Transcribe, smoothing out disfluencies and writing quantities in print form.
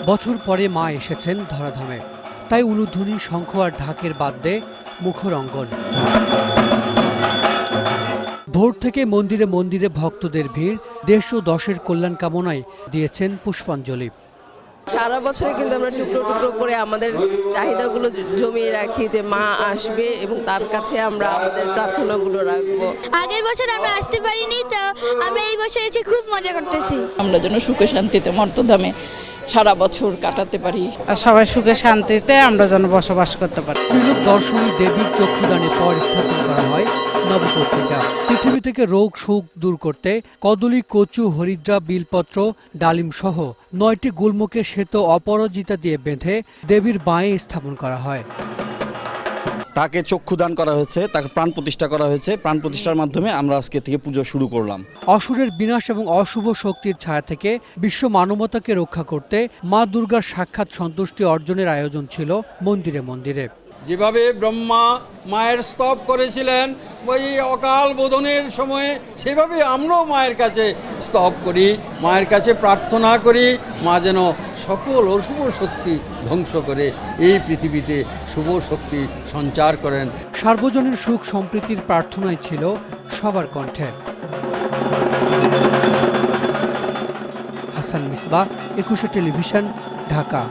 বছর পরে মা এসেছেন ধরাধামে, তাই উলুধ্বনি, শঙ্খ আর ঢাকের বাদ্যে মুখর অঙ্গন। ভোর থেকে মন্দিরে মন্দিরে ভক্তদের ভিড়, দেশ ও দশের কল্যাণ কামনায় দিয়েছেন পুষ্পাঞ্জলি। সারা বছরে কিন্তু আমরা টুকরো টুকরো করে আমাদের চাহিদাগুলো জমিয়ে রাখি যে মা আসবে এবং তার কাছে আমরা আমাদের প্রার্থনাগুলো রাখবো। আগের বছর আমরা আসতে পারিনি, তো আমরা এই বছর এসে খুব মজা করতেছি। আমরা যেন সুখে শান্তিতে মর্তধামে সারা বছর কাটাতে পারি, আর সবাই সুখে শান্তিতে আমরা যেন বসবাস করতে পারি। ত্রিলোক দর্শনী দেবীর চক্ষুদানের পর স্থাপন করা হয় নবপত্রিকা। পৃথিবী থেকে রোগ শোক দূর করতে কদলী, কচু, হরিদ্রা, বিলপত্র, ডালিম সহ 9টি গুল্মকে শ্বেত অপরাজিতা দিয়ে বেঁধে দেবীর বাঁয়ে স্থাপন করা হয়। তাকে চক্ষুদান করা হয়েছে, তাকে প্রাণ প্রতিষ্ঠা করা হয়েছে। প্রাণ প্রতিষ্ঠার মাধ্যমে আমরা আজকে থেকে পুজো শুরু করলাম। অসুরের বিনাশ এবং অশুভ শক্তির ছায়া থেকে বিশ্ব মানবতাকে রক্ষা করতে মা দুর্গার সাক্ষাৎ সন্তুষ্টি অর্জনের আয়োজন ছিল মন্দিরে মন্দিরে। যেভাবে ব্রহ্মা মায়ের স্তব করেছিলেন ওই অকাল বোধনের সময়ে, সেভাবে আমরাও মায়ের কাছে স্তব করি, মায়ের কাছে প্রার্থনা করি মা যেন সকল অশুভ শক্তি ধ্বংস করে এই পৃথিবীতে শুভ শক্তি সঞ্চার করেন। সার্বজনীন সুখ সম্প্রীতির প্রার্থনাই ছিল সবার কণ্ঠে। হাসান মিসবাহ, 21 টেলিভিশন, ঢাকা।